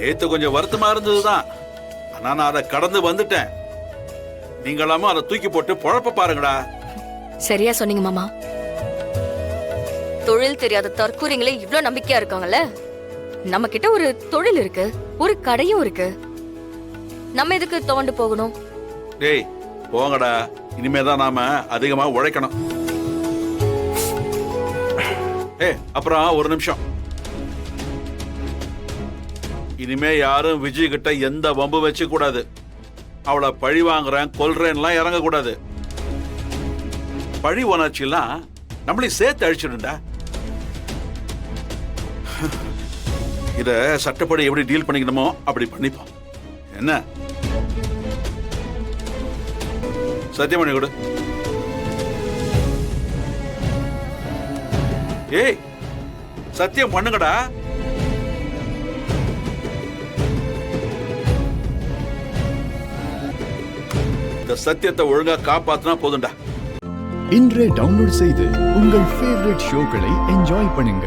நேத்து கொஞ்சம் வருத்தமா இருந்ததுதான். ஆனா நான் அதை கடந்து வந்துட்டேன். நீங்களாம அதை தூக்கி போட்டு பொழப்ப பாருங்கடா. சரியா சொன்னீங்க மாமா. தொழில் தெரியாத தற்கூரிங்களே இவ்ளோ நம்பிக்கையா இருக்காங்கல்ல. நம்ம கிட்ட ஒரு தொழில் இருக்கு, ஒரு கடையும் இருக்கு. நம்ம எதுக்கு தோண்டு போகணும்? டேய் போங்கடா, இனிமேதான் நாம அதிகமா உழைக்கணும். அப்புறம் ஒரு நிமிஷம். இனிமே யாரும் விஜய் கிட்ட எந்த வம்பு வச்சு கூடாது. அவளை பழி வாங்குறேன் கொல்றேன்லாம் இறங்க கூடாது. பழி உணர்ச்சிலாம் நம்மளையும் சேர்த்து அழிச்சிடுண்டா. இத சட்டப்படி எப்படி டீல் பண்ணிக்கணுமோ அப்படி பண்ணிப்போம். என்ன சத்தியம் பண்ணி கொடு. ஏய் சத்தியம் பண்ணுங்கடா. இந்த சத்தியத்தை ஒழுங்கா காப்பாத்தினா போதும்டா. இன்றே டவுன்லோட் செய்து உங்கள் ஃபேவரட் ஷோக்களை என்ஜாய் பண்ணுங்க.